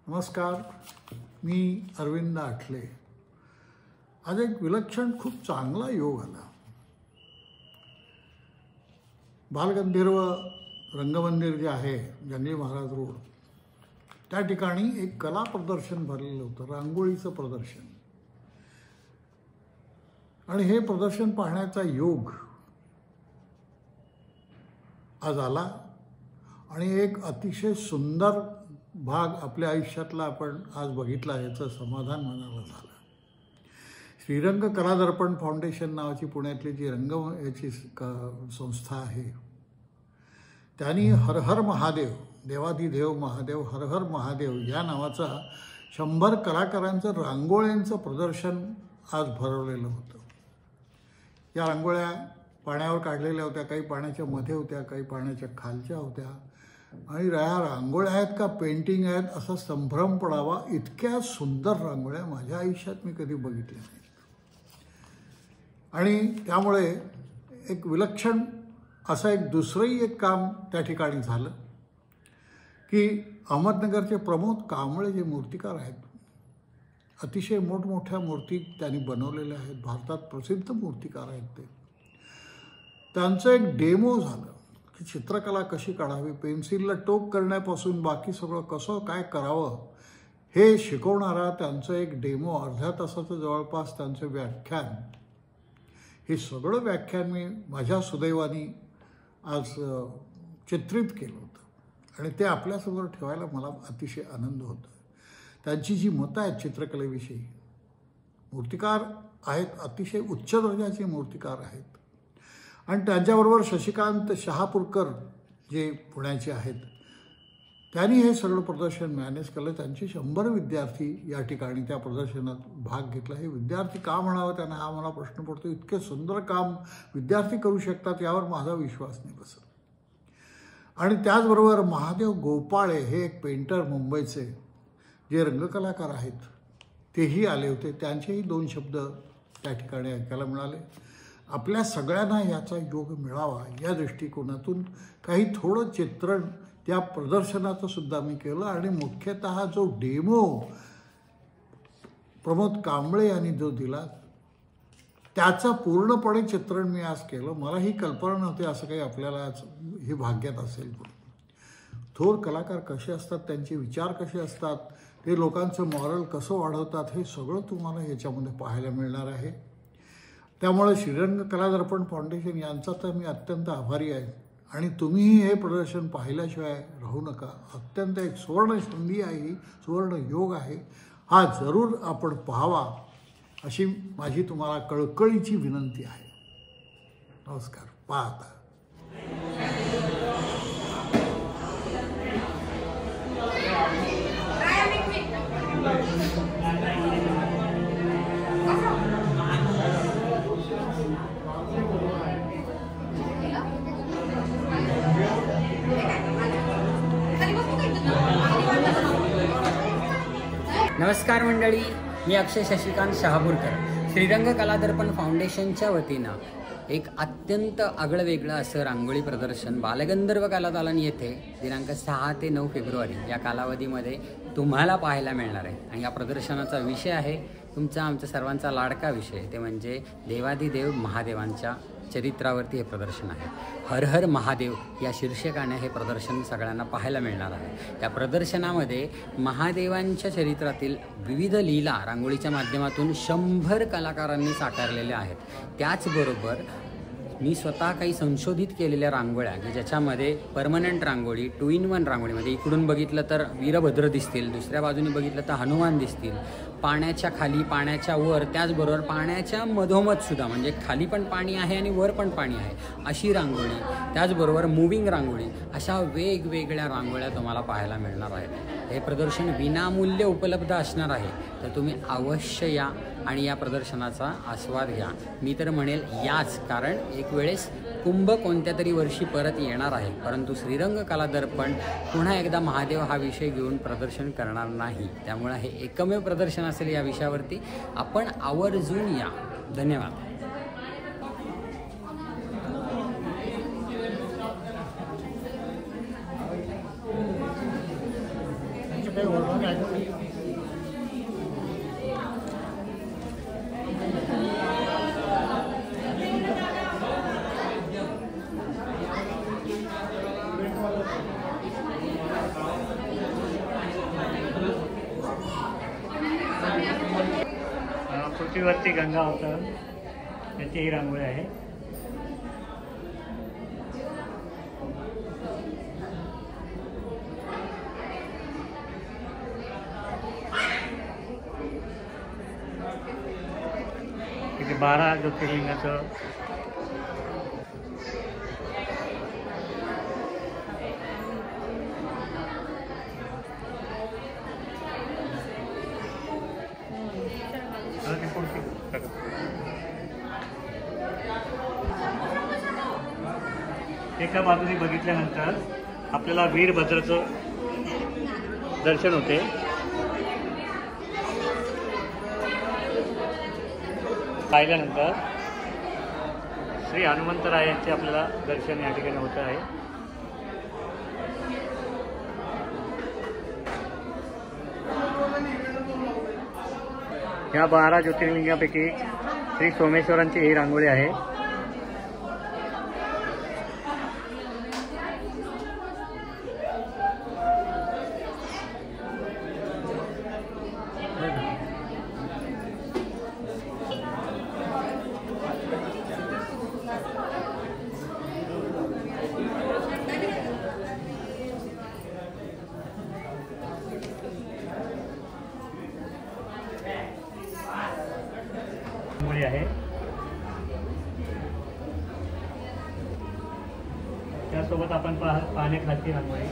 नमस्कार, मी अरविंद आठले। आज एक विलक्षण खूप चांगला योग आला। बालगंधर्व रंगमंदिर जे आहे जंगली महाराज रोड, त्या ठिकाणी एक कला प्रदर्शन भरलेलं होतं, रांगोळीचं प्रदर्शन। आणि हे प्रदर्शन पाहण्याचा योग आज आला आणि एक अतिशय सुंदर भाग आपल्या आयुष्यातला आपण आज बघितला, याचं समाधान मनाला झालं। श्रीरंग कलादर्पण फाउंडेशन नावाची पुण्यातली जी याची संस्था आहे, त्यांनी हर हर महादेव, देवाधिदेव महादेव हर हर महादेव या नावाचा 100 कलाकारांचं रांगोळ्यांचं प्रदर्शन आज भरवलेलं होतं। या रांगोळ्या पाण्यावर काढलेल्या होत्या, काही पाण्याच्या मध्ये होत्या, काही पाण्याच्या खालच्या होत्या। आणि रांगोळ्या आहेत का पेंटिंग आहेत असा संभ्रम पडावा, इतक्या सुंदर रांगोळ्या माझ्या आयुष्यात मी कधी बघितल्या नाहीत। आणि त्यामुळे एक विलक्षण असं एक दुसरंही एक काम त्या ठिकाणी झालं की अहमदनगरचे प्रमोद कांबळे जे मूर्तिकार आहेत, अतिशय मोठमोठ्या मूर्ती त्यांनी बनवलेल्या आहेत, भारतात प्रसिद्ध मूर्तिकार आहेत ते। त्यांचं एक डेमो झालं की चित्रकला कशी काढावी, पेन्सिलला टोक करण्यापासून बाकी सगळं कसं काय करावं हे शिकवणारा त्यांचं एक डेमो, अर्ध्या तासाचं जवळपास त्यांचं व्याख्यान। हे सगळं व्याख्यान मी माझ्या सुदैवाने आज चित्रित केलं होतं आणि ते आपल्यासमोर ठेवायला मला अतिशय आनंद होतो। त्यांची जी मतं आहेत चित्रकलेविषयी, मूर्तिकार आहेत, अतिशय उच्च दर्जाचे मूर्तिकार आहेत। आणि त्यांच्याबरोबर शशिकांत शहापूरकर जे पुण्याचे आहेत, त्यांनी हे सगळं प्रदर्शन मॅनेज केलं। त्यांचे 100 विद्यार्थी या ठिकाणी त्या प्रदर्शनात भाग घेतला। हे विद्यार्थी का म्हणावं त्यांना, हा मला प्रश्न पडतो। इतके सुंदर काम विद्यार्थी करू शकतात यावर माझा विश्वास नाही बसत। आणि त्याचबरोबर महादेव गोपाळे हे एक पेंटर मुंबईचे जे रंगकलाकार आहेत, तेही आले होते। त्यांचेही 2 शब्द त्या ठिकाणी ऐकायला मिळाले। आपल्या सगळ्यांना याचा योग मिळावा या दृष्टिकोनातून काही थोडं चित्रण त्या प्रदर्शनाचं सुद्धा मी केलं। आणि मुख्यतः जो डेमो प्रमोद कांबळे यांनी जो दिला, त्याचं पूर्णपणे चित्रण मी आज केलं। मला ही कल्पना नव्हती असं काही आपल्याला आज हे भाग्यात असेल। थोर कलाकार कसे असतात, त्यांचे विचार कसे असतात, ते लोकांचं मॉरल कसं वाढवतात, हे सगळं तुम्हाला याच्यामध्ये पाहायला मिळणार आहे। त्यामुळे श्रीरंग कलादर्पण फाउंडेशन यांचा तर मी अत्यंत आभारी आहे। आणि तुम्हीही हे प्रदर्शन पाहिल्याशिवाय राहू नका। अत्यंत एक सुवर्ण संधी आहे, ही सुवर्ण योग आहे, हा जरूर आपण पाहावा अशी माझी तुम्हाला कळकळीची विनंती आहे। नमस्कार, पाहता। नमस्कार मंडळी, मी अक्षय शशिकांत शहापूरकर। श्रीरंग कलादर्पण फाउंडेशनच्या वतीनं एक अत्यंत आगळंवेगळं असं रांगोळी प्रदर्शन बालगंधर्व कलादालन येथे दिनांक 6 ते 9 फेब्रुवारी या कालावधीमध्ये तुम्हाला पाहायला मिळणार आहे। आणि या प्रदर्शनाचा विषय आहे तुमचा आमचा सर्वांचा लाडका विषय, ते म्हणजे देवाधिदेव महादेवांच्या चरित्रावरती हे प्रदर्शन आहे। हर हर महादेव या शीर्षकाने हे प्रदर्शन सगळ्यांना पाहायला मिळणार आहे। त्या प्रदर्शनामध्ये महादेवांच्या चरित्रातील विविध लीला रांगोळीच्या माध्यमातून 100 कलाकारांनी साकारलेल्या आहेत। त्याचबरोबर मी स्वतः काही संशोधित केलेल्या रांगोळ्या की ज्याच्यामध्ये परमनंट रांगोळी, 2 in 1 रांगोळीमध्ये इकडून बघितलं तर वीरभद्र दिसतील, दुसऱ्या बाजूने बघितलं तर हनुमान दिसतील, पाण्याच्या खाली पाण्याच्या वर, त्याचबरोबर पाण्याच्या मधोमधसुद्धा म्हणजे खाली पण पाणी आहे आणि वर पण पाणी आहे अशी रांगोळी, त्याचबरोबर मूविंग रांगोळी, अशा वेगवेगळ्या रांगोळ्या तुम्हाला पाहायला मिळणार आहेत। हे प्रदर्शन विनामूल्य उपलब्ध असणार आहे, तर तुम्ही अवश्य या आणि या प्रदर्शनाचा आस्वाद घ्या। मी तर म्हणेल याच, कारण एक वेळेस कुंभ कोणत्या तरी वर्षी परत येणार आहे, परंतु श्रीरंग कलादर्पण पुन्हा एकदा महादेव हा विषय घेऊन प्रदर्शन करणार नाही। त्यामुळे हे एकमेव प्रदर्शन असेल या विषयावरती, आपण आवर्जून या। धन्यवाद। पृथ्वीवरती गंगा अवतरण याची ही रांगोळी आहे. इथे 12 ज्योतिर्लिंगाचं एका बाजूने बघितल्यानंतर आपल्याला वीरभद्राचं दर्शन होते. पाहिल्यानंतर श्री हनुमंतरायांचे आपल्याला दर्शन या ठिकाणी होत आहे. या 12 ज्योतिर्लिंगापैकी श्री सोमेश्वरांची ही रांगोळी आहे. आहे त्यासोबत आपण पाण्याखालची रांगोळी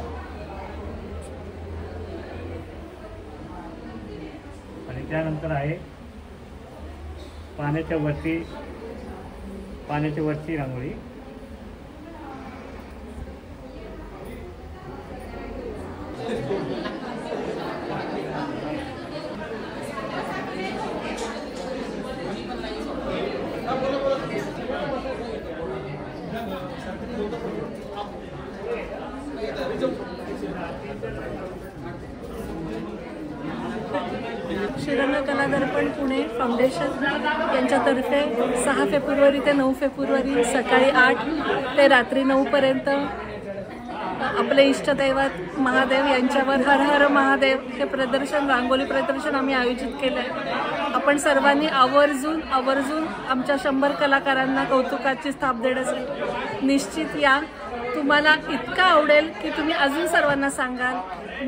आणि त्यानंतर आहे पाण्याच्या वरची रांगोळी. श्रीरंग कला दर्पण पुणे फाउंडेशन यांच्यातर्फे 6 फेब्रुवारी ते 9 फेब्रुवारी सकाळी 8 ते रात्री 9 पर्यंत आपले इष्टदैवत महादेव यांच्यावर हर हर महादेव हे प्रदर्शन, रांगोळी प्रदर्शन आम्ही आयोजित केलं आहे. आपण सर्वांनी आवर्जून आमच्या 100 कलाकारांना कौतुकाची थाप देण्यासाठी निश्चित या. तुम्हाला इतकं आवडेल की तुम्ही अजून सर्वांना सांगाल.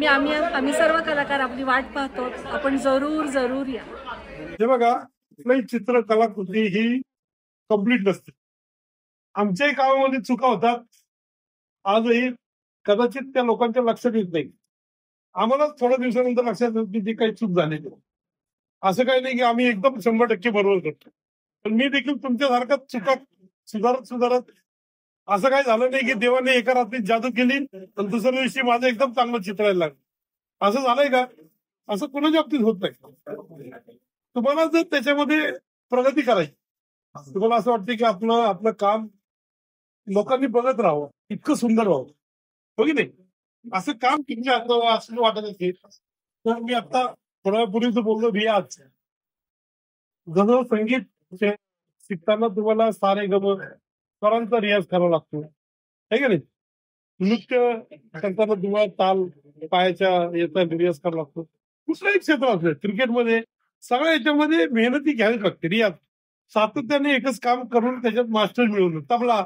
आम्ही सर्व कलाकार आपली वाट पाहतो. आपण जरूर या. हे बघा, कुठलीही चित्रकलाकृती ही कम्प्लीट नसते. आमच्याही कामामध्ये चुका होतात. आजही कदाचित त्या लोकांच्या लक्षात येत नाही. आम्हाला थोड्या दिवसानंतर लक्षात येत की ती काही चूक झाली. असं काही नाही की आम्ही एकदम 100% बरोबर करतो. पण मी देखील तुमच्यासारखा चुका सुधारत असं काही झालं नाही की देवाने एका रात्रीत जादू केली आणि दुसऱ्या दिवशी माझं एकदम चांगलं चित्रायला लागलं. असं झालंय का? असं कोणाच्या बाबतीत होत नाही. तुम्हाला जर त्याच्यामध्ये प्रगती करायची, तुम्हाला असं वाटतं की आपलं काम लोकांनी बघत राहावं, इतकं सुंदर व्हावं, हो की नाही, असं काम तुमच्या हातात असं वाटत असेल तर मी आता थोड्या वेळापूर्वीच बोललो रियाज. जसं संगीत शिकताना तुम्हाला सारे गम स्वरांचा रियाज करावा लागतो, है की नाही. नृत्य करताना तुम्हाला ताल पायाच्या याचा रियाज करावा लागतो. कुठलंही क्षेत्र असलं, क्रिकेटमध्ये सगळ्या याच्यामध्ये मेहनती घ्यावीच लागते. रियाज सातत्याने एकच काम करून त्याच्यात मास्टर मिळवलं. तबला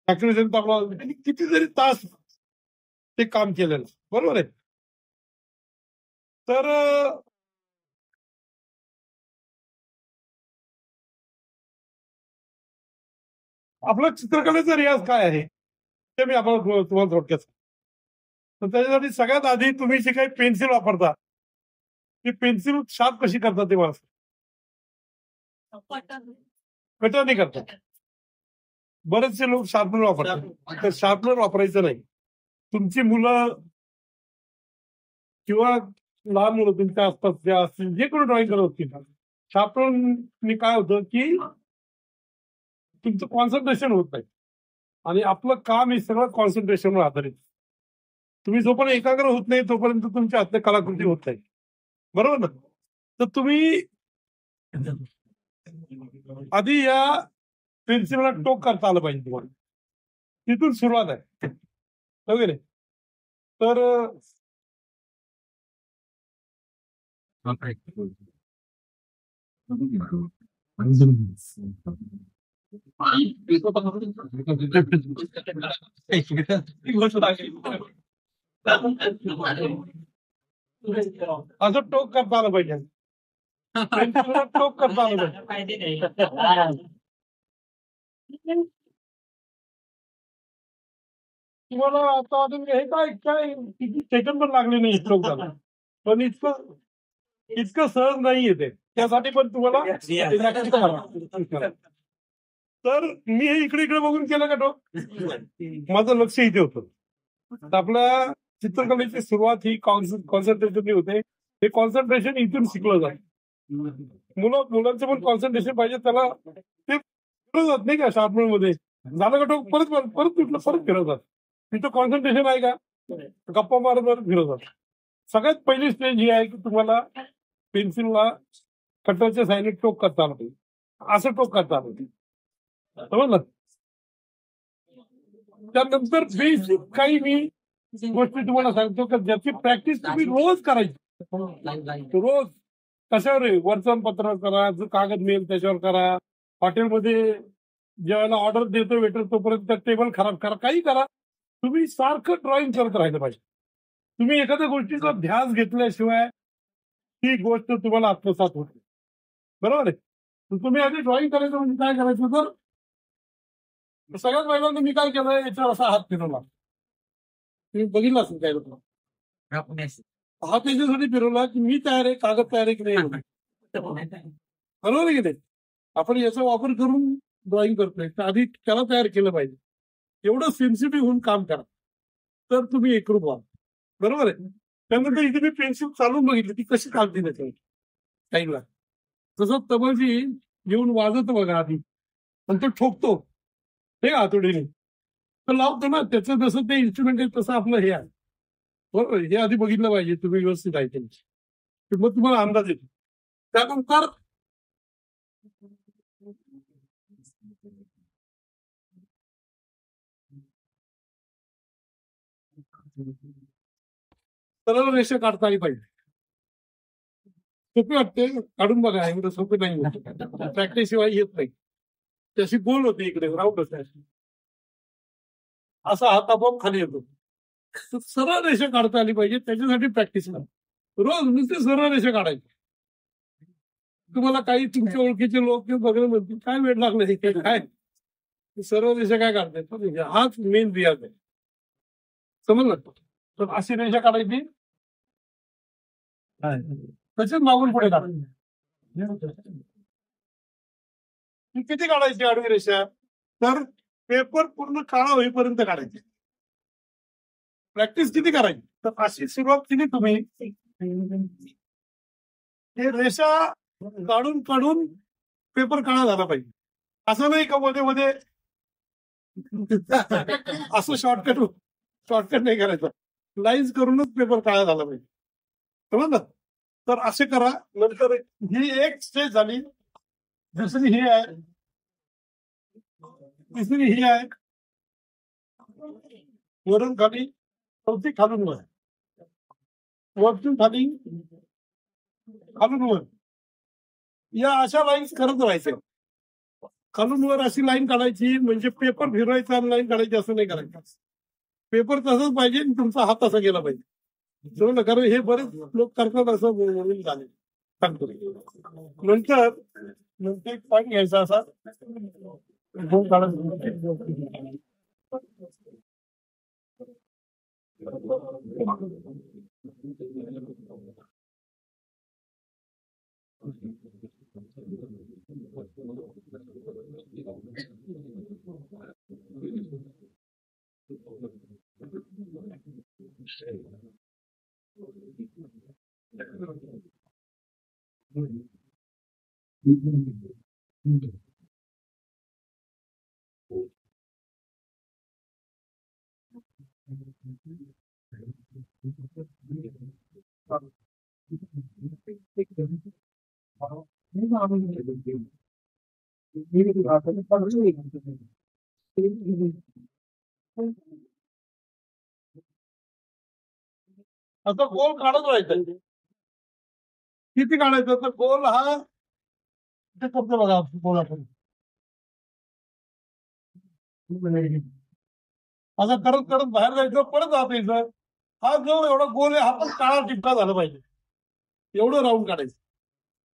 किती जरी तास ते काम केलेलं, बरोबर आहे. तर आपला चित्रकलेचा रियाज काय आहे ते मी तुम्हाला थोडक्यात. तर त्याच्यासाठी सगळ्यात आधी तुम्ही जे काही पेन्सिल वापरता ती पेन्सिल शार्प कशी करता ते मला कटरने करतात. बरेचसे लोक शार्पनर वापरतात. तर शार्पनर वापरायचं नाही. तुमची मुलं किंवा लहान मुलं तुमच्या आसपास ज्या असतील, जे कोणी ड्रॉइंग करत असतील, शार्पनरने काय होतं की तुमचं कॉन्सन्ट्रेशन होत नाही आणि आपलं काम हे सगळं कॉन्सन्ट्रेशनवर आधारित. तुम्ही जोपर्यंत एकाग्र होत नाही तोपर्यंत तुमच्या हातनं कलाकृती होत नाही, बरोबर ना? तर तुम्ही आधी या पेन्सिलला टोक करता आलं पाहिजे तुम्हाला, तिथून सुरुवात आहे वगैरे. तर असं टोक करता आलं पाहिजे, पेन्सिलला टोक करता आलं पाहिजे. तुम्हाला आता अजून हे काय काय किती सेकंड पण लागले नाही स्ट्रोक झाला, पण इतकं सहज नाही येते, त्यासाठी पण तुम्हाला practice करावं. तर मी हे इकडे इकडे बघून केलं का तो, माझं लक्ष इथे होतं. तर आपल्या चित्रकलेची सुरुवात ही कॉन्सन्ट्रेशन होते. हे कॉन्सन्ट्रेशन इथून शिकलं जातं. मुलांचं पण कॉन्सन्ट्रेशन पाहिजे, त्याला ते फिरवतात नाही का शार्पनर मध्ये, झालं का तो परत तुटलं परत फिरवतात. तिथं कॉन्सन्ट्रेशन आहे का, गप्पा मारत मारत फिरवतात. सगळ्यात पहिली स्टेज ही आहे की तुम्हाला पेन्सिलला कटरच्या साईडने टोक करता आलं पाहिजे, असं टोक करता आलं पाहिजे, समजलं? त्यानंतर बेसिक काही मी गोष्टी तुम्हाला सांगतो की ज्याची प्रॅक्टिस तुम्ही रोज करायची. रोज कशावर आहे, वर्तमानपत्र करा, जो कागद मिळेल त्याच्यावर करा, हॉटेलमध्ये जेवायला ऑर्डर देतो वेटर तोपर्यंत टेबल खराब करा, काही करा, तुम्ही सारखं ड्रॉइंग करत राहिलं पाहिजे. तुम्ही एखाद्या गोष्टीचा ध्यास घेतल्याशिवाय ती गोष्ट तुम्हाला आत्मसात होते, बरोबर आहे? तुम्ही आधी ड्रॉइंग करायचं म्हणजे काय करायचं, तर सगळ्यात पहिल्यांदा मी काय केलं, याच्यावर असा हात फिरवला. तुम्ही बघितलं असेल काय लोक हात याच्यासाठी फिरवला की मी तयार आहे, कागद तयार आहे की नाही, बरोबर आहे की नाही? आपण याचा वापर करून ड्रॉइंग करतोय, तर आधी त्याला तयार केलं पाहिजे. एवढं सेन्सिटिव्ह होऊन काम करा, तर तुम्ही एकरूप व्हा, बरोबर आहे? त्यानंतर इथे मी पेन्सिल चालून बघितली ती कशी चालते त्याच्यावर टाईमला. तसं तबलची येऊन वाजत बघा आधी, पण तो ठोकतो हे हातोडीने, तर लावतो ना, त्याचं जसं ते इन्स्ट्रुमेंट आहे तसं आपलं हे आहे, बरोबर? हे आधी बघितलं पाहिजे तुम्ही व्यवस्थित आहे त्यांची, मग तुम्हाला अंदाज येतो. त्यानंतर सरळ रेषा काढता आली पाहिजे. सोपी वाटते, काढून बघा, एवढं सोपे नाही, प्रॅक्टिस शिवाय येत नाही. त्याशी गोल होते, इकडे राऊंड होते, असा हात आपोआप खाली येतो. सरळ रेषा काढता आली पाहिजे, त्याच्यासाठी प्रॅक्टिस करा. रोज नुसते सरळ रेषा काढायची. तुम्हाला काही तुमच्या ओळखीचे लोक किंवा बघणं म्हणतील काय वेळ लागला काय सरळ रेषा काय काढताय, हाच मेन रियाज आहे, समजलं? तर अशी रेषा काढायची, तसेच मागून पुढे काढायची. किती काढायची आडवी रेषा, तर पेपर पूर्ण काळा होईपर्यंत काढायची. प्रॅक्टिस किती करायची, तर अशी सुरुवात केली तुम्ही, हे रेषा काढून काढून पेपर काळा झाला पाहिजे. असं नाही का मध्ये मध्ये असं शॉर्टकट नाही करायचं, लाईन्स करूनच पेपर काळा झाला पाहिजे, समजलं? तर असे करा. नंतर ही एक स्टेज झाली, दुसरी ही आहे, तिसरी ही आहे, वरून खाली, चौथी खालून वर, वरतून खाली, खालून वर, या अशा लाईन्स करत राहायच्या. खालून वर अशी लाईन काढायची, म्हणजे पेपर फिरवायचा आणि लाईन काढायची असं नाही करायचं. पेपर तसंच पाहिजे, तुमचा हात असा गेला पाहिजे, समजलं? कारण हे बरेच लोक करतात असं म्हणून झाले. नंतर एक पॉईंट घ्यायचा असा, आता गोल काढत राहायचं. किती काढायचं तर गोल हा ते करतो बघा गोल आपण असं करत करत बाहेर जायचं, परत आत यायचं. हा जो एवढा गोल आहे हा पण काळा टिपका झाला पाहिजे, एवढं राऊंड काढायचं.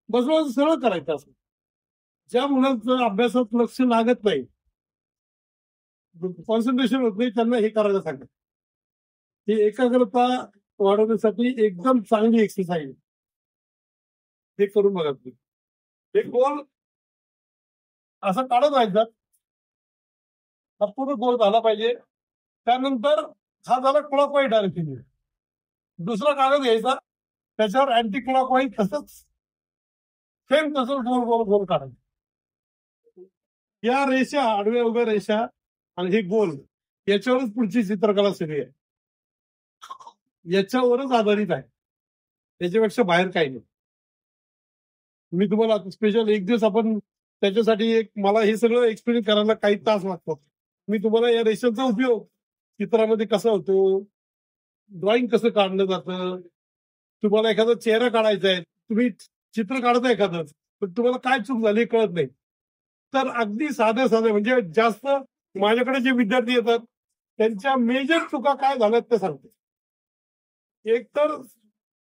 बसवायचं सरळ करायचं. असं ज्या मुलांचं अभ्यासात लक्ष लागत नाही, कॉन्सन्ट्रेशन होत नाही, त्यांना हे करायला सांगतात. ही एकाग्रता वाढवण्यासाठी एकदम चांगली एक्सरसाइज. हे करून बघा तुम्ही. हे गोल असं काढत राहायचं, हा पूर्ण गोल झाला पाहिजे. त्यानंतर हा झाला क्लॉकवाईज डायरेक्शन. दुसरा कागद घ्यायचा, त्याच्यावर अँटी क्लॉकवाईज तसंच सेम तसंच गोल गोल गोल काढायचं. या रेषा, आडव्या उभ्या रेषा आणि हे गोल, याच्यावरच पुढची चित्रकला सगळी आहे. याच्यावरच आधारित आहे, त्याच्यापेक्षा बाहेर काही नाही. मी तुम्हाला स्पेशल एक दिवस आपण त्याच्यासाठी मला हे सगळं एक्सप्लेन करायला काही तास लागतो. मी तुम्हाला या रेषांचा उपयोग चित्रामध्ये कसा होतो, ड्रॉइंग कसं काढलं जातं. तुम्हाला एखादा चेहरा काढायचा आहे, तुम्ही चित्र काढता एखादं, पण तुम्हाला काय चूक झाली कळत नाही, तर अगदी साधे साधे म्हणजे जास्त माझ्याकडे जे विद्यार्थी येतात त्यांच्या मेजर चुका काय झाल्यात ते सांगते. एक तर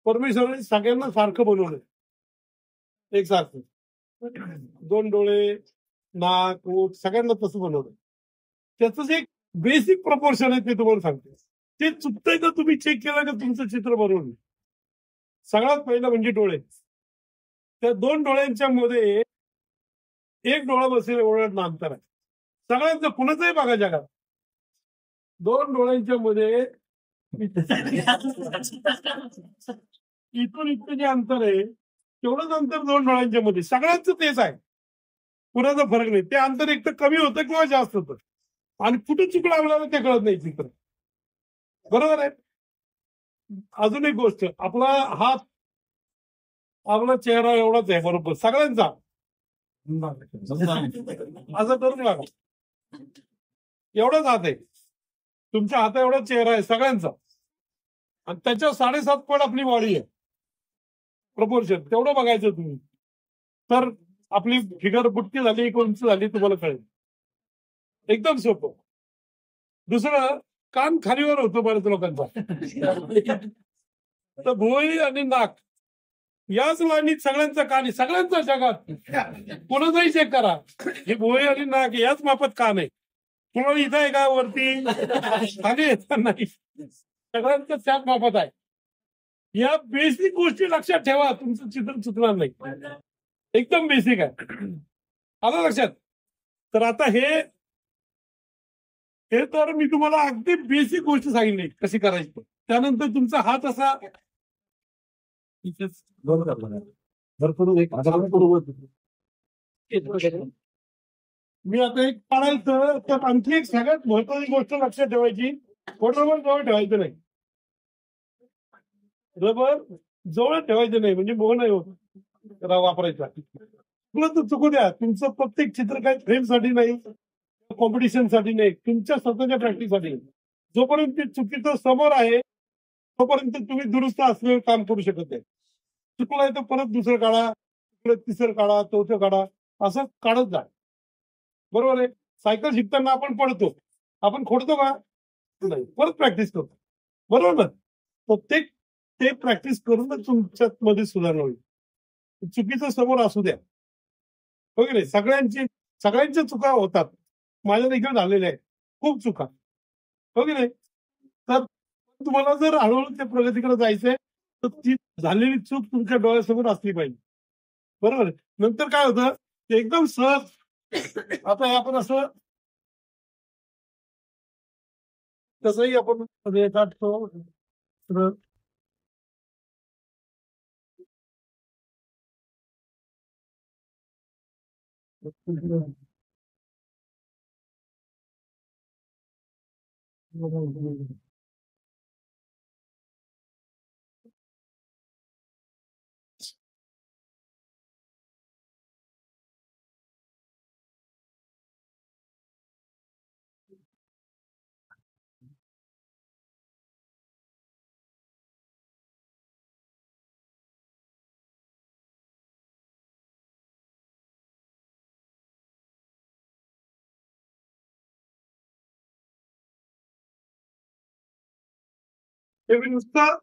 परमेश्वराने सगळ्यांना सारखं बनवलं, एकसारखं, 2 डोळे, नाक, ओठ सगळ्यांना तसं बनवलं. त्याचं जे बेसिक प्रपोर्शन आहे ते तुम्हाला सांगते. ते चुकतंय का तुम्ही चेक केलं का तुमचं चित्र बनवलं. सगळ्यात पहिलं म्हणजे डोळे. त्या 2 डोळ्यांच्या मध्ये एक डोळा बसेल एवढं अंतर आहे सगळ्यांचं. कुणाचंही बघा जगात 2 डोळ्यांच्या मध्ये इथून इतकं जे अंतर आहे तेवढंच अंतर 2 डोळ्यांच्या मध्ये, सगळ्यांचं तेच आहे, कुणाचा फरक नाही. ते अंतर एक तर कमी होतं किंवा जास्त होतं, आणि कुठे चुकलं आपल्याला ते कळत नाही चित्र. बरोबर आहे. अजून एक गोष्ट, आपला हात, आपला चेहरा एवढाच आहे बरोबर सगळ्यांचा. असं करून लागा, एवढाच हात आहे तुमच्या, हाता एवढा चेहरा आहे सगळ्यांचा, आणि त्याच्या 7.5 पट आपली बॉडी आहे. प्रपोर्शन तेवढं बघायचं तुम्ही, तर आपली फिगर बुटकी झाली, उंच झाली तुम्हाला कळेल. एकदम सोपं. दुसरं, कान खालीवर होतो बऱ्याच लोकांचा, तर भुवई आणि नाक याच लाईनीत सगळ्यांचा कान आहे, सगळ्यांचा जगात कोणाचाही चेक करा, हे भुवई आणि नाक याच मापात कान आहे. कोणाला इथं आहे का वरती खाली येत नाही, सगळ्यांचं त्याच मापात आहे. या बेसिक गोष्टी लक्षात ठेवा, तुमचं चित्र चुकणार नाही. एकदम बेसिक आहे. आलं लक्षात. तर आता हे तर मी तुम्हाला अगदी बेसिक गोष्ट सांगितली कशी करायची. त्यानंतर तुमचा हात असा मी आता एक काढायचं, तर आणखी एक सगळ्यात महत्वाची गोष्ट लक्षात ठेवायची, रबर जवळ ठेवायचं नाही. रबर जवळ ठेवायचं नाही, म्हणजे मोह नाही होत वापरायचा. तुला तर चुकू द्या, तुमचं प्रत्येक चित्र काही फ्रेमसाठी नाही, कॉम्पिटिशनसाठी नाही, तुमच्या स्वतःच्या प्रॅक्टिससाठी. जोपर्यंत ते चुकीचं समोर आहे तोपर्यंत तुम्ही दुरुस्त असलेलं काम करू शकत नाही. चुकलाय तर परत दुसरं काढा, तिसरं काढा, चौथं काढा, असं काढत जा. बरोबर आहे. सायकल शिकताना आपण पडतो, आपण खोडतो का नाही, परत प्रॅक्टिस करतो. बरोबर ना. प्रत्येक ते प्रॅक्टिस करूनच तुमच्यात मध्ये सुधारणा होईल. चुकीचं समोर असू द्या, हो की नाही. सगळ्यांच्या चुका होतात, माझ्या देखील झालेल्या आहेत खूप चुका, हो की नाही. तर तुम्हाला जर हळूहळू त्या प्रगतीकडे जायचंय तर ती झालेली चूक तुमच्या डोळ्यासमोर असली पाहिजे. बरोबर. नंतर काय होतं, एकदम सहज. आता हे आपण असं कसंही आपण काढतो, हे मी नुसतं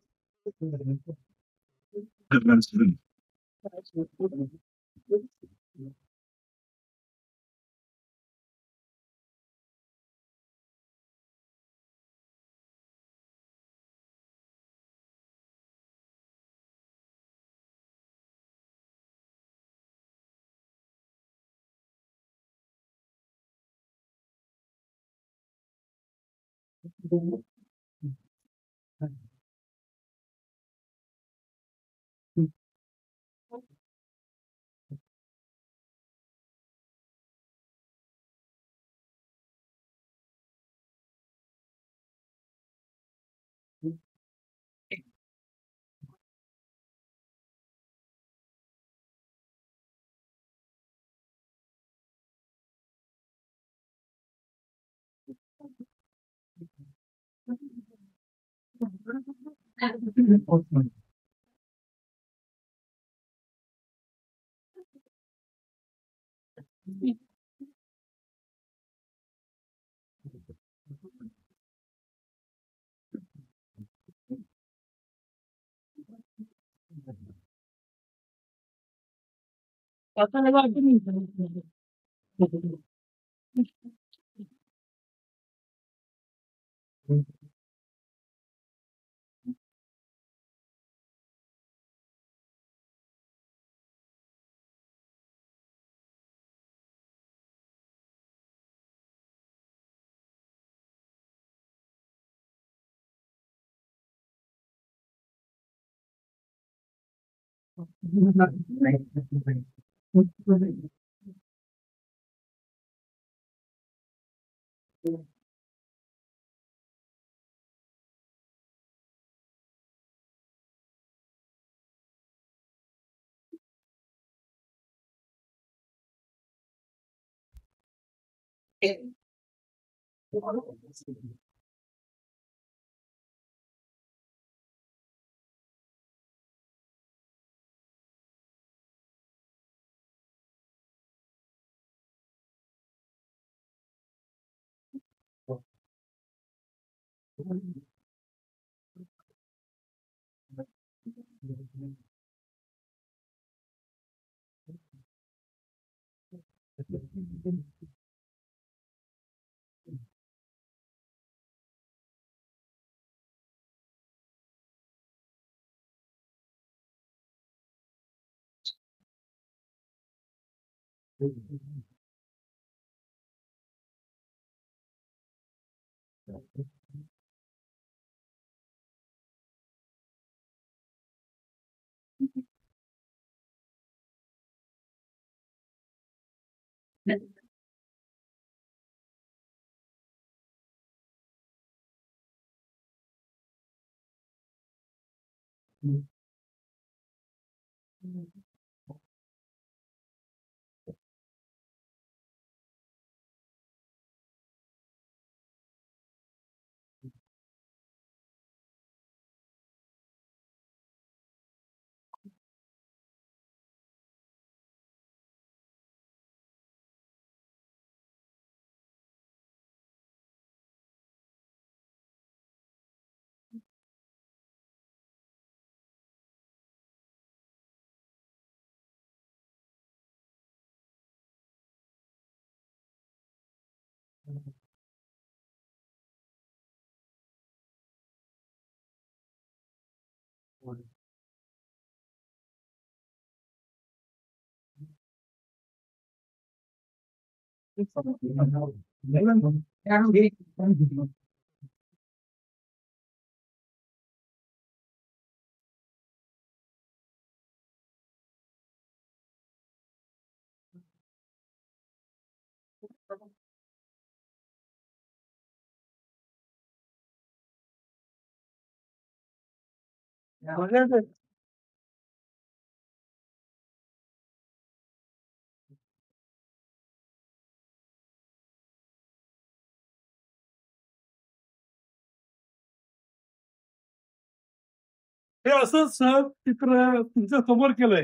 हे असंच चित्र तुमच्या समोर केलंय.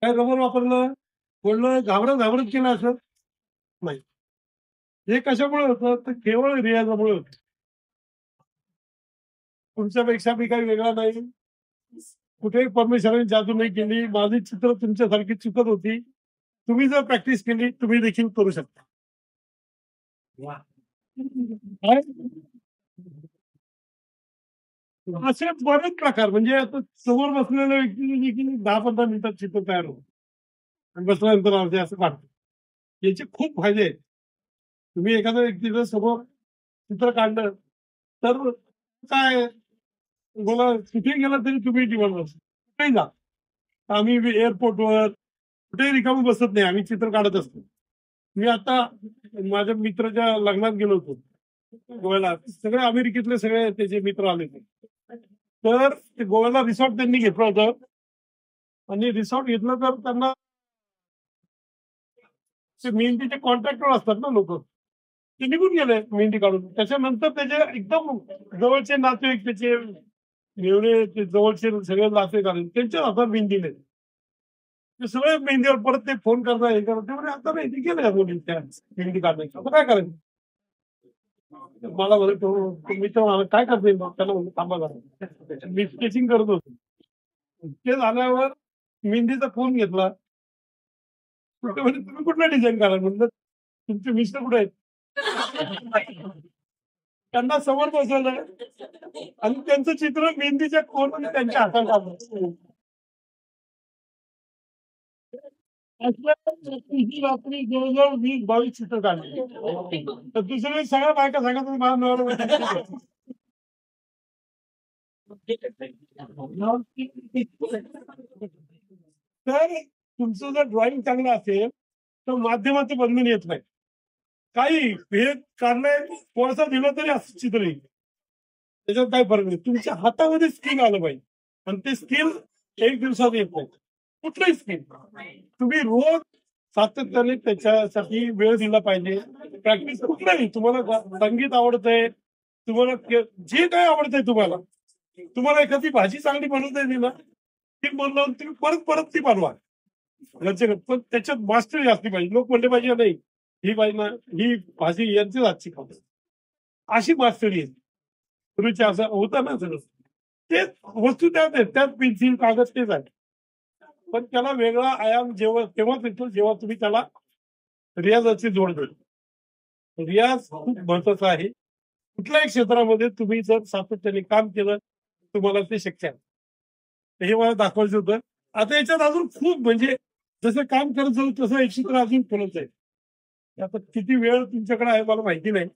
काय रबर वापरलं, कोणलं घाबरत घाबरत केलं असं नाही. हे कशामुळे होतं तर केवळ रियाजामुळे होतं. तुमच्यापेक्षा मी काही वेगळा नाही. कुठेही परमेश्वराने जादू नाही केली. माझी चित्र तुमच्यासारखी चुकत होती. तुम्ही जर प्रॅक्टिस केली तुम्ही देखील करू शकता. काय? असे बरेच प्रकार म्हणजे आता समोर बसलेल्या व्यक्तीने देखील 10-15 मिनिटात चित्र तयार होतं आणि बसल्यानंतर अर्धे असं काढतो. याचे खूप फायदे आहेत. तुम्ही एखाद्या व्यक्तीचं समोर चित्र काढलं तर काय बोला कुठे गेला तरी तुम्ही डिमांड बसता. कुठेही जा. आम्ही एअरपोर्टवर कुठेही रिकामी बसत नाही. आम्ही चित्र काढत असतो. मी आता माझ्या मित्राच्या लग्नात गेलो होतो गोव्याला. सगळे अमेरिकेतले सगळे त्याचे मित्र आले होते. तर ते गोव्याला रिसॉर्ट त्यांनी घेतलं होतं आणि रिसॉर्ट घेतलं तर त्यांना ते मेहंदीचे कॉन्ट्रॅक्टर असतात ना लोक, ते निघून गेले मेहंदी काढून. त्याच्यानंतर त्याचे एकदम जवळचे नातेवाईक त्याचे मेवणे ते जवळचे सगळे नातेवाईक आले त्यांच्या हातात मेहंदी नाही. ते सगळे मेहंदीवर परत ते फोन करतात हे करतात. ते म्हणजे आता मेहंदी गेल्या मुलींच्या मेहंदी काढण्याची आता काय करायचं. मला म्हणतो मी तर काय करते त्याला म्हणतो थांबा जरा मी स्केचिंग करत होतो. ते झाल्यावर मेहंदीचा फोन घेतला. म्हणजे तुम्ही कुठला डिझाईन करा म्हणलं तुमचे मिस्टर कुठे आहेत. त्यांना समोर बसवलं आणि त्यांचं चित्र मेहंदीच्या कोण त्यांच्या हातात आलं. रात्री जवळजवळ 20-22 चित्र काढली. तर दुसरे सगळ्या बायका सांगत मला नवरा तर तुमचं जर ड्रॉइंग चांगलं असेल तर माध्यमाचं बंधन येत नाही. काही भेद काढणे कोणाचा दिलं तरी असं चित्र येईल. त्याच्यात काही फरक नाही. तुमच्या हातामध्ये स्किल आलं पाहिजे आणि ते स्किल एक दिवसात येत नाही. कुठलंही स्किल तुम्ही रोज सातत्याने त्याच्यासाठी वेळ दिला पाहिजे. प्रॅक्टिस कुठलंही तुम्हाला संगीत आवडतंय, तुम्हाला जे काय आवडतंय तुम्हाला एखादी भाजी चांगली बनवता येते ना ती बनवून तुम्ही परत परत ती बनवा. पण त्याच्यात मास्टरी असली पाहिजे. लोक म्हणले पाहिजे नाही ही पाहिजे ना ही भाजी यांचीच हातची खातो अशी मास्टरी आहे. पूर्वीच्या असं होतं ना सगळं तेच वस्तू त्यात पेन्सिल कागद तेच आहे. पण त्याला वेगळा आयाम तेव्हाच येतो जेव्हा तुम्ही त्याला रियाजाची जोड देतो. रियाज खूप महत्वाचा आहे. कुठल्याही क्षेत्रामध्ये तुम्ही जर सातत्याने काम केलं तुम्हाला ते शक्य आहे. हे मला दाखवायचं होतं. आता याच्यात अजून खूप म्हणजे जसं काम करत जाऊ तसं एक चित्र अजून फुलत आहे. आता किती वेळ तुमच्याकडे आहे मला माहिती नाही.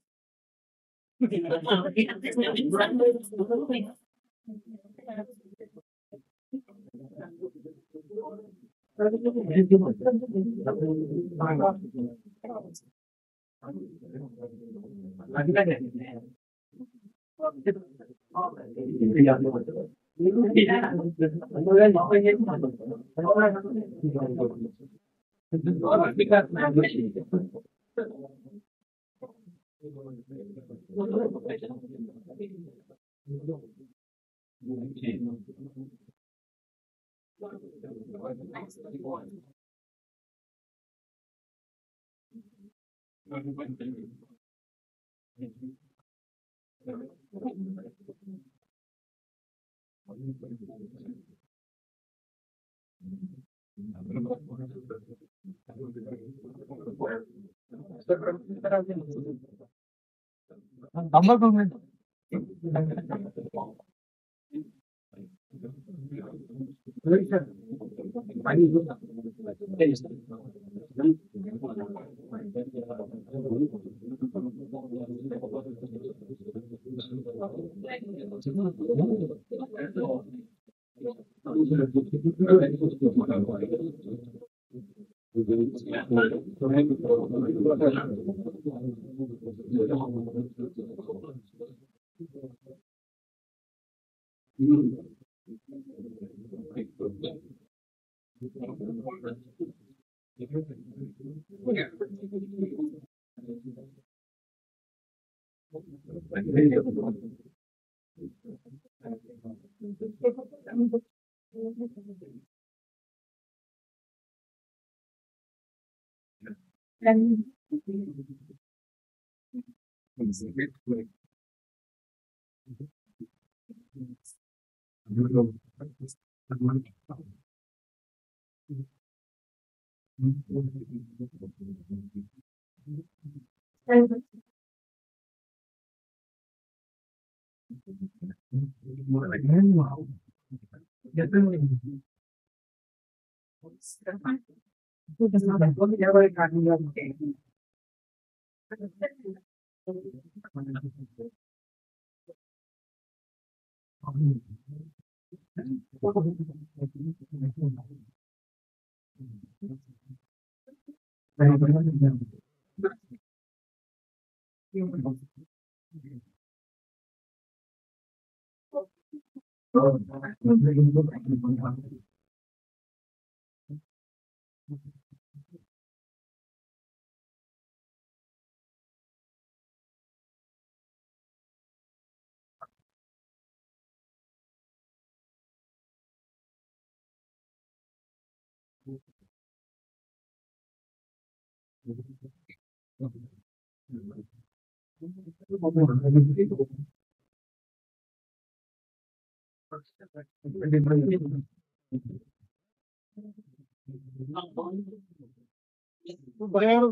बाहेर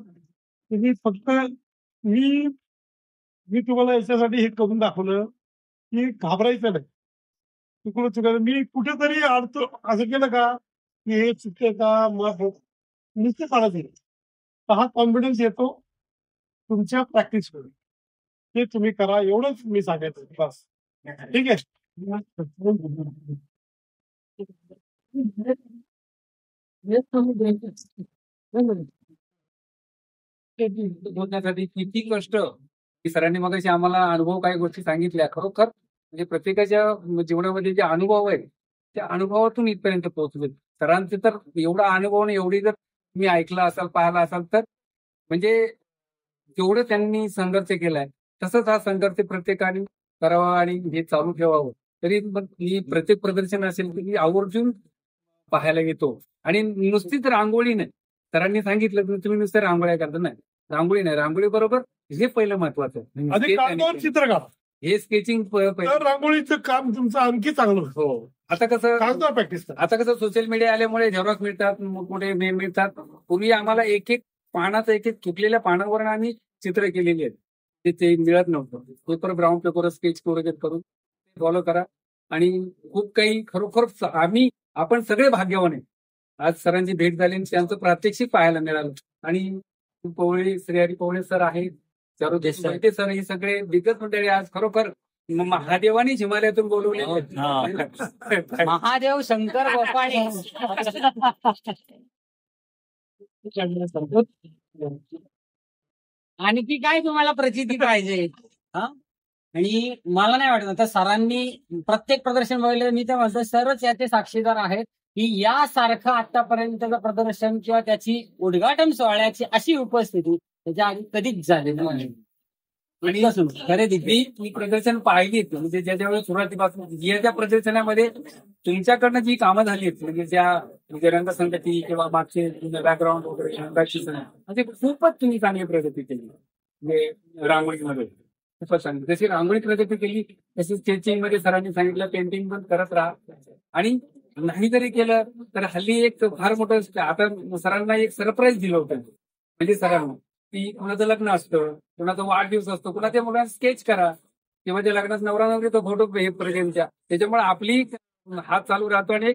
तुम्ही फक्त मी मी तुम्हाला याच्यासाठी हे करून दाखवलं की घाबरायचं नाही. चुकलं चुकायचं मी कुठेतरी अडतो असं केलं का की हे चुकते का मग नुसतं काढायचं. हा कॉन्फिडन्स येतो तुमच्या प्रॅक्टिस मध्ये. ते तुम्ही करा एवढंच मी सांगायचं बस. ठीक आहे. होण्यासाठी किती कष्ट की सरांनी मगाशी आम्हाला अनुभव काही गोष्टी सांगितल्या. खरोखर म्हणजे प्रत्येकाच्या जीवनामध्ये जे अनुभव आहेत त्या अनुभवातून इथपर्यंत पोहोचले. सरांचे तर एवढा अनुभव आणि एवढी जर तुम्ही ऐकला असाल पाहिला असाल तर म्हणजे जेवढं त्यांनी संघर्ष केलाय तसंच हा संघर्ष प्रत्येकाने करावा आणि हे चालू ठेवावं. तरी मग ही प्रत्येक प्रदर्शन असेल की आवर्जून पाहायला येतो. आणि नुसतीच रांगोळी नाही, सरांनी सांगितलं की तुम्ही नुसतं रांगोळ्या करता. नाही, रांगोळी नाही, रांगोळी बरोबर हे पहिलं महत्वाचं आहे. आधी कागदावर चित्र काढा. हे स्केचिंग तर रांगोळीचं काम तुमचं आणखी चांगलं होतं. हो. आता कसं कागदावर प्रॅक्टिस करा. आता कसं सोशल मीडिया आल्यामुळे झेरॉक्स मिळतात, मोठमोठे मेम मिळतात. पूर्वी आम्हाला एक एक पानाचं एक एक तुटलेल्या पानावर आम्ही चित्र केलेली आहेत. ते मिळत नव्हतं. पेपर ब्राऊन पेपर स्केच वगैरे करून फॉलो करा. आणि खूप काही खरोखर आपण सगळे भाग्यवान आहे. आज सरांची भेट झाली आणि त्यांचं प्रात्यक्षिक पाहायला मिळालं. आणि पवळे श्रीहरी पवळे सर आहेत, चारू देशपांडे सर, हे सगळे दिग्गज मंडळी आज खरोखर महादेवानीच हिमालयातून बोलवले. महादेव शंकर गोपाळे. आणखी काय तुम्हाला प्रचिती पाहिजे? आणि मला नाही वाटत आता सरांनी प्रत्येक प्रदर्शन बघितलं. मी तर म्हणतो सरच याचे साक्षीदार आहेत की यासारखं आतापर्यंतचं प्रदर्शन किंवा त्याची उद्घाटन सोहळ्याची अशी उपस्थिती त्याच्या आधी कधीच झालेली नाही. आणि खरे मी प्रदर्शन पाहिली म्हणजे ज्याच्यावेळी सुरुवातीपासून ज्या प्रदर्शनामध्ये तुमच्याकडनं जी कामं झाली म्हणजे ज्या रंगसंगती किंवा मागचे बॅकग्राऊंड वगैरे म्हणजे खूपच तुम्ही चांगली प्रगती केली. म्हणजे रांगोळीमध्ये खूपच चांगली. जशी रांगोळी प्रगती केली तशी स्केचिंग मध्ये सरांनी सांगितलं पेंटिंग पण करत राहा. आणि नाही जरी केलं तर हल्ली एक फार मोठं आता सरांना एक सरप्राईज दिलं होतं. म्हणजे सरांना की कुणाचं लग्न असतं, कुणाचा वाढदिवस असतो, कुणाच्या मुलांना स्केच करा किंवा त्या लग्नात नवरा नवरी तो फोटो हे प्रेझेंटच्या. त्याच्यामुळे आपली हात चालू राहतो. आणि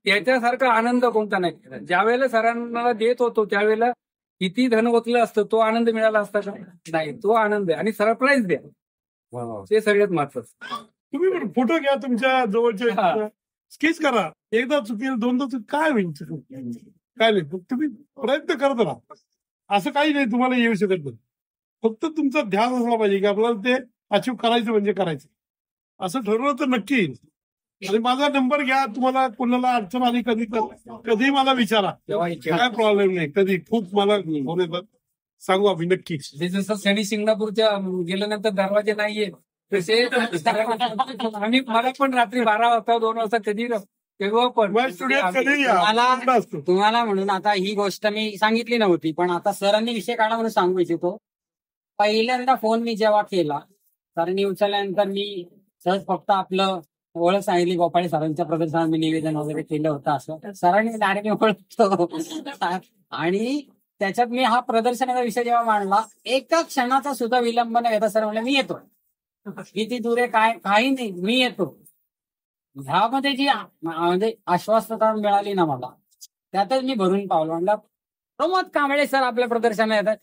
त्याच्यासारखा आनंद कोणता नाही. ज्या वेळेला सरांना देत होतो त्यावेळेला किती धन ओतलं असतं तो आनंद मिळाला असता का? नाही, तो आनंद आहे. आणि सरप्राईज द्या, ते सगळ्यात महत्वाचं. तुम्ही पण फोटो घ्या तुमच्या जवळचे, स्केच करा. एकदा चुकेल दोनदा काय होईल काय नाही. तुम्ही प्रयत्न करत राहा. असं काही नाही तुम्हाला येऊ शकत नाही. फक्त तुमचा ध्यान असला पाहिजे की आपल्याला ते अचीव करायचं म्हणजे करायचं. असं ठरवलं तर नक्की येईल. आणि माझा नंबर घ्या. तुम्हाला कोणाला अडचण आली कधी मला विचारा. काय प्रॉब्लेम नाही. कधी खूप मला फोन येतात, सांगू आम्ही नक्की. जसं शनी शिंगणापूरच्या गेल्यानंतर दरवाजे नाहीये तसे आणि मला पण रात्री 12 वाजता 2 वाजता कधी तेव्हा पण तुम्हाला म्हणून आता ही गोष्ट मी सांगितली नव्हती पण आता सरांनी विषय काढा म्हणून सांगू इच्छितो. पहिल्यांदा फोन मी जेव्हा केला सरांनी उचलल्यानंतर मी सहज फक्त आपलं ओळख सांगितली, गोपाळे सरांच्या प्रदर्शनात मी निवेदन वगैरे केलं होतं, असं सरांनी डायरेक्ट ओळखतो. आणि त्याच्यात मी हा प्रदर्शनाचा विषय जेव्हा मांडला, एका क्षणाचा सुद्धा विलंब न घेता सर म्हणले मी येतो, किती दूर आहे काय काही नाही, मी येतो. ह्यामध्ये जी म्हणजे आश्वासता मिळाली ना मला, त्यातच मी भरून पावलो. म्हणलं प्रमोद कांबळे सर आपल्या प्रदर्शनात येतात,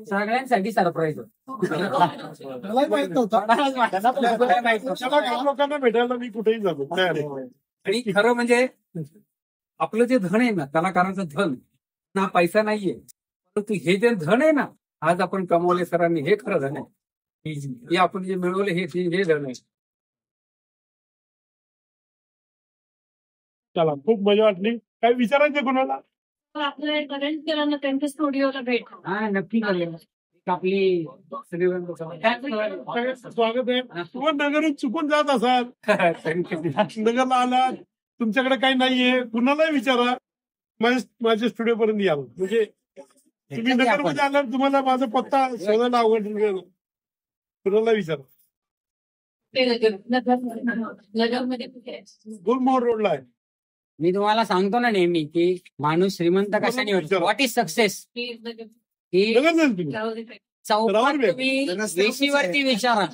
सगळ्यांसाठी सरप्राईज मलाही माहित नव्हतं. त्याला काही लोकांना भेटायला मी कुठेही जातो तयार आहे. आणि खरं म्हणजे आपलं जे धन आहे ना, कलाकाराचं धन ना, पैसा नाहीये, परंतु हे जे धन आहे ना, आज आपण कमवले सरांनी, हे खरं धन आहे. हे आपण जे मिळवले हे धन आहे. चला, खूप मजा वाटली. काय विचारायचं कोणाला? आपल्या करंट केलं त्यांच्या स्टुडिओला भेट. हा नक्की करूया. आपली स्वागत आहे. किंवा नगरून चुकून जात असाल, नगरला आलात, तुमच्याकडे काही नाहीये, कुणालाही विचारा, माझ्या स्टुडिओ पर्यंत या. म्हणजे तुम्ही नगरमध्ये आल्यावर तुम्हाला माझा पत्ता शोधायला अवघड नाही. कुणाला विचारा. नगरमध्ये कुठे? गुलमोहर रोडला आहे. मी तुम्हाला सांगतो ना नेहमी की माणूस श्रीमंत कशाने होतो, व्हॉट इज सक्सेस, की नगर जाईल तुम्ही. चौकात तुम्ही वेशीवरती विचारा,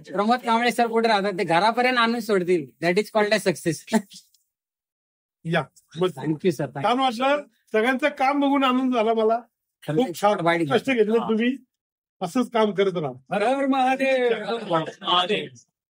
प्रमोद कांबळे सर कुठे राहतात, ते घरापर्यंत आणून सोडतील. That is called a success. या, मस्त. Thank you sir. छान वाटलं. सगळ्यांचं काम बघून आनंद झाला मला. खूप छान कष्ट घेतले तुम्ही. असंच काम करत राहा. हर हर महादेव.